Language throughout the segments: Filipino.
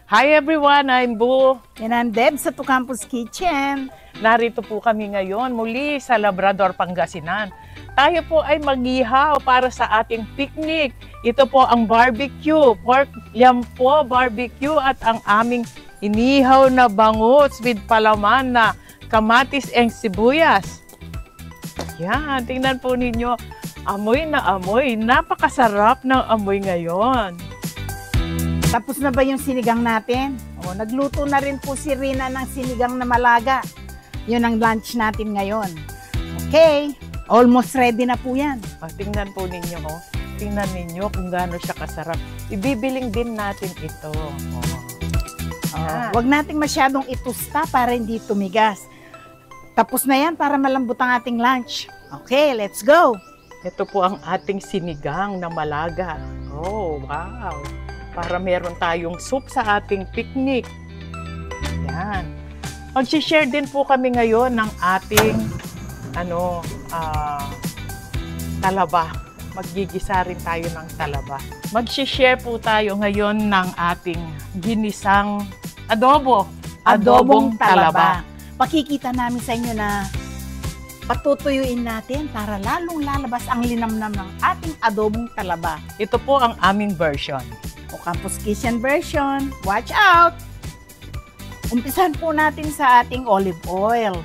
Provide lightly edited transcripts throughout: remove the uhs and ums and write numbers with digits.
Hi everyone, I'm Boo. And I'm Deb sa Tucampos Kitchen. Narito po kami ngayon muli sa Labrador, Pangasinan. Tayo po ay mag-ihaw para sa ating picnic. Ito po ang barbecue, pork yampo barbecue at ang aming inihaw na bangus with palaman na kamatis and sibuyas. Yan, tingnan po ninyo. Amoy na amoy. Napakasarap ng amoy ngayon. Tapos na ba yung sinigang natin? Nagluto na rin po si Rina ng sinigang na malaga. Yun ang lunch natin ngayon. Okay, almost ready na po yan. Tingnan po ninyo, tingnan ninyo kung gaano siya kasarap. Ibibiling din natin ito. Huwag nating masyadong itusta para hindi tumigas. Tapos na yan para malambot ang ating lunch. Okay, let's go! Ito po ang ating sinigang na malaga. Oh, wow! Para meron tayong soup sa ating picnic. Yan. Mag-share din po kami ngayon ng ating talaba. Maggigisa rin tayo ng talaba. Mag-share po tayo ngayon ng ating ginisang adobo. Adobong talaba. Pakikita namin sa inyo na patutuyuin natin para lalong lalabas ang linamnam ng ating adobong talaba. Ito po ang aming version. Tucampos Kitchen version. Watch out! Umpisahan po natin sa ating olive oil.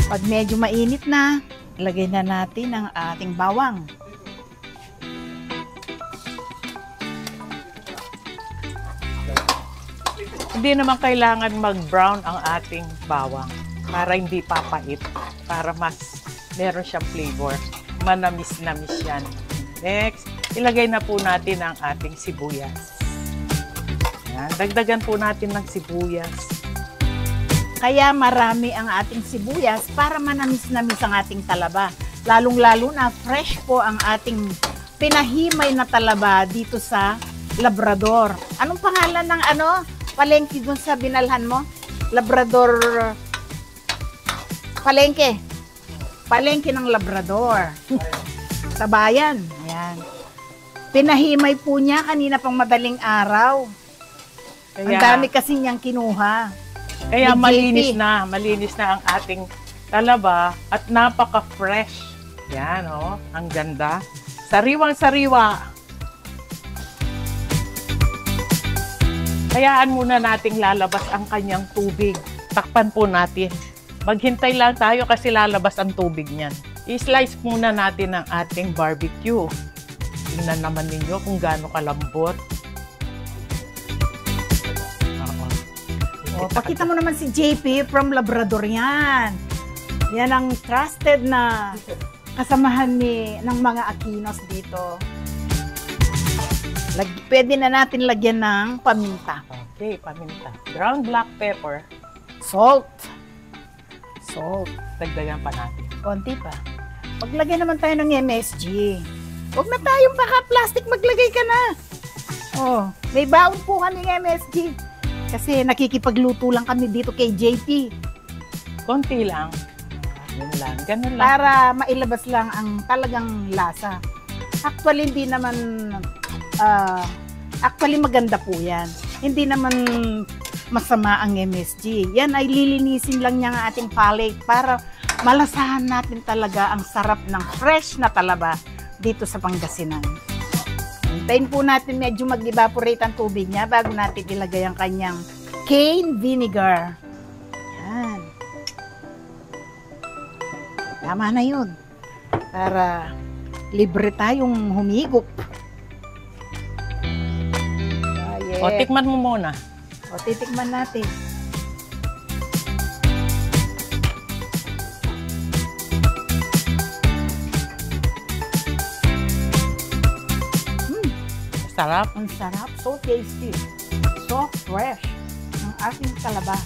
Pag medyo mainit na, ilagay na natin ang ating bawang. Hindi naman kailangan mag-brown ang ating bawang para hindi papait, para mas meron siyang flavor. Manamis-namis yan. Next, ilagay na po natin ang ating sibuyas. Yan, dagdagan po natin ng sibuyas. Kaya marami ang ating sibuyas para manamis-namis ang ating talaba. Lalong-lalo na fresh po ang ating pinahimay na talaba dito sa Labrador. Anong pangalan ng palengke dun sa binalhan mo? Labrador palengke. Palengke ng Labrador. Sa bayan. Ayan. Pinahimay po niya kanina pang madaling araw. Ang dami kasi niyang kinuha. Kaya malinis na ang ating talaba at napaka-fresh. Yan, ang ganda. Sariwang-sariwa. Hayaan muna nating lalabas ang kanyang tubig. Takpan po natin. Maghintay lang tayo kasi lalabas ang tubig niyan. I-slice muna natin ang ating barbecue. Tingnan naman ninyo kung gaano kalambot. Pakita mo naman si JP from Labrador yan. Yan ang trusted na kasamahan ng mga Aquinos dito. Pwede na natin lagyan ng paminta. Okay, paminta. Ground black pepper. Salt. Dagdagan pa natin. Konti pa. Maglagay naman tayo ng MSG. Huwag na tayong paka-plastic, maglagay ka na. May baon po kami ng MSG. Kasi nakikipagluto lang kami dito kay JP. Konti lang. Yun lang. Ganun lang. Para mailabas lang ang talagang lasa. Actually, hindi naman... actually, maganda po yan. Hindi naman masama ang MSG. Yan ay lilinisin lang niya ang ating palate para malasahan natin talaga ang sarap ng fresh na talaba dito sa Pangasinan. Hintayin po natin medyo mag-evaporate ang tubig niya bago natin ilagay ang kanyang cane vinegar. Yan. Tama na yun. Para libre tayong humigop. O, tikman mo muna. O, titikman natin. Sarap. Ang sarap. So tasty. So fresh. Ang ating talaba.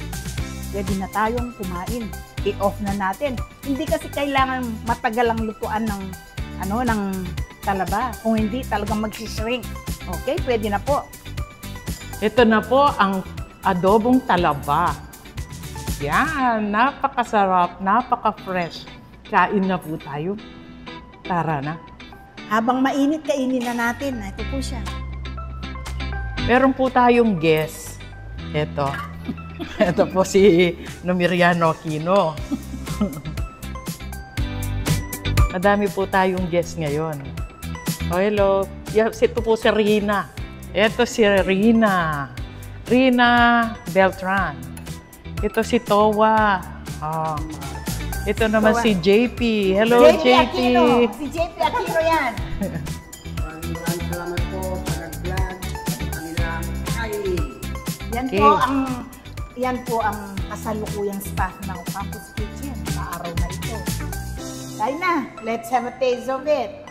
Pwede na tayong kumain. I-off na natin. Hindi kasi kailangan matagal ang lutuan ng talaba. Kung hindi, talagang magsishrink. Okay, pwede na po. Ito na po ang adobong talaba. Yan, napakasarap, napaka-fresh. Kain na po tayo. Tara na. Habang mainit, kainin na natin. Ito po siya. Meron po tayong guest Ito. Ito po si Numeriano Aquino. Madami po tayong guest ngayon. Oh, hello. Ito po si Rina. Ito si Rina. Rina Beltran. Ito si Towa. Oh. Ito naman si JP. Hello, JP. Aquino. Si JP Aquino yan. Maraming salamat po sa nag-vlog sa kanilang kain. Yan po ang kasalukuyang staff ng Campus Kitchen sa araw na ito. Kain na. Let's have a taste of it.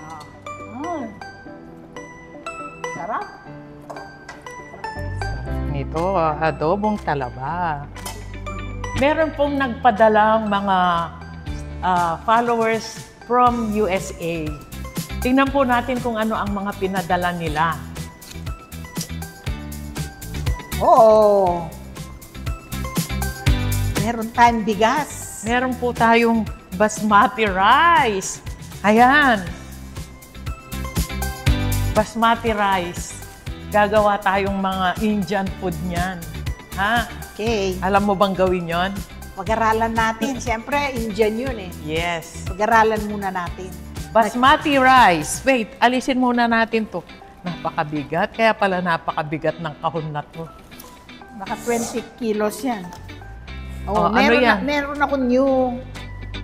Sarap. Ito, adobong talaba. Meron pong nagpadalang mga followers from USA. Tingnan po natin kung ano ang mga pinadala nila. Oo. Meron tayong bigas. Meron po tayong basmati rice. Ayan. Basmati rice. Gagawa tayong mga Indian food niyan. Ha? Okay. Alam mo bang gawin yon? Pag-aralan natin. Siyempre, Indian yun eh. Yes. Pag-aralan muna natin. Basmati rice. Wait, alisin muna natin to. Napakabigat. Kaya pala napakabigat ng kahon na to. Baka 20 kilos yan. Oh, ano yan? Meron ako new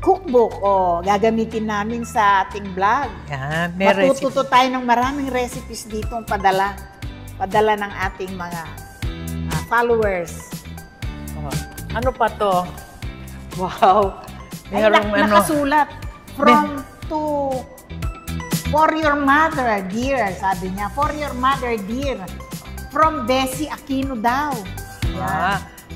cookbook. Gagamitin namin sa ating vlog. Yan, may recipe. Matututo tayo ng maraming recipes dito padala ng ating mga followers. Oh, ano pa to? Wow. Merong Nakasulat. For your mother, dear. Sabi niya, for your mother, dear. From Bessie Aquino daw.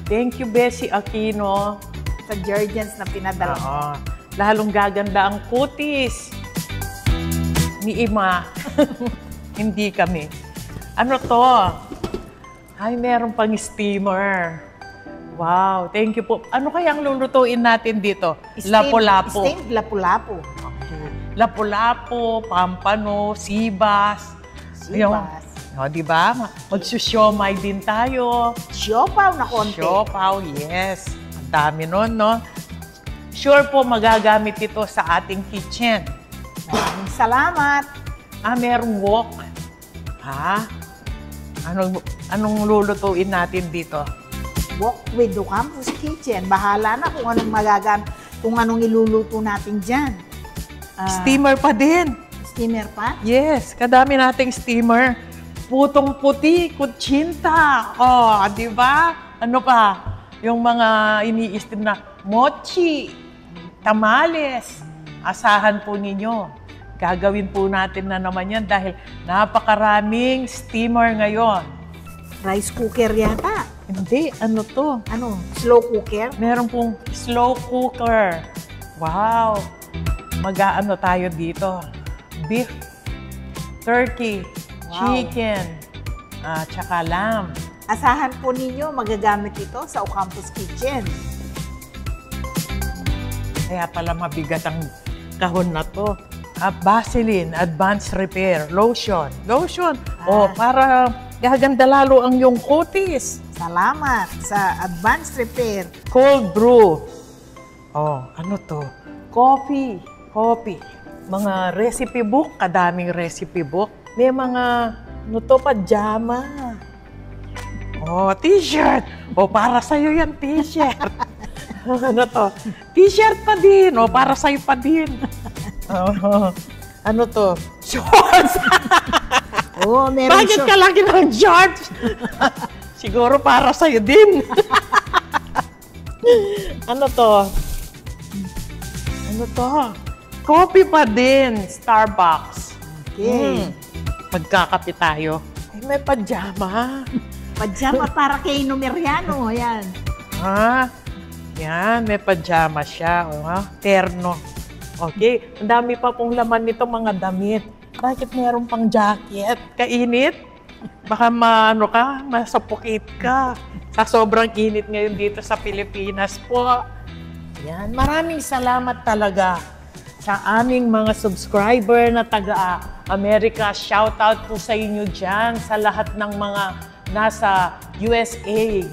Thank you, Bessie Aquino. Sa Georgians na pinadala. Lalong gaganda ang kutis ni Ima. Hindi kami. Ano to? Ay, meron pang steamer. Wow, thank you po. Ano kayang lulutuin natin dito? Lapu-lapu. Steamed lapu-lapu. Okay. Lapu-lapu, pampano, sibas. Sibas. O, di ba? Magsusyomay din tayo. Siopaw na konti. Siopaw, yes. Ang dami nun, no? Sure po magagamit ito sa ating kitchen. Maraming salamat. Merong wok. Anong lulutuin natin dito? Walk with the Campus Kitchen. Bahala na kung anong kung anong iluluto natin dyan. Steamer pa din. Steamer pa? Yes, kadami nating steamer. Putong puti, kutsinta. Di ba? Ano pa? Yung mga ini-steam na mochi, tamales. Asahan po ninyo. Gagawin po natin na naman yan dahil napakaraming steamer ngayon. Rice cooker yata. Hindi, ano to? Ano? Slow cooker? Meron pong slow cooker. Wow! Mag-aano tayo dito? Beef, turkey, chicken, tsaka lamb. Asahan po ninyo magagamit ito sa Campus Kitchen. Kaya pala mabigat ang kahon na to. Vaseline, Advanced Repair, lotion. Lotion! Para gaganda lalo ang iyong kutis. Salamat sa Advanced Repair. Cold brew. Ano to? Coffee. Mga recipe book, kadaming recipe book. May mga, pajama. T-shirt. Para sa'yo yan, t-shirt. Ano to? T-shirt pa din. Para sa'yo pa din. Ano to? Shorts. Meron Bakit ka lagi ng shorts? Siguro para sa'yo din. Ano to? Coffee pa din. Starbucks. Okay. Magkakape tayo. Ay, may pajama. Pajama para kay Numeriano. Yan. Yan. May pajama siya. Terno. Okay. Ang dami pa pong laman nito, mga damit. Bakit meron pang jacket? Kainit? Baka masupukit ka. Sa sobrang init ngayon dito sa Pilipinas po. Yan. Maraming salamat talaga sa aming mga subscriber na taga-Amerika. Shout out po sa inyo dyan, sa lahat ng mga nasa USA.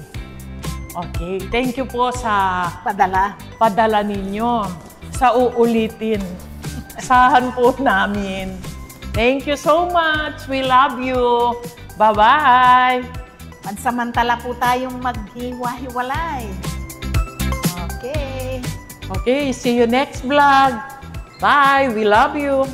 Okay, thank you po sa Padala. ninyo. Sa uulitin. Asahan po namin. Thank you so much. We love you. Bye-bye. Pansamantala po tayong maghiwa-hiwalay. Okay. Okay, see you next vlog. Bye. We love you.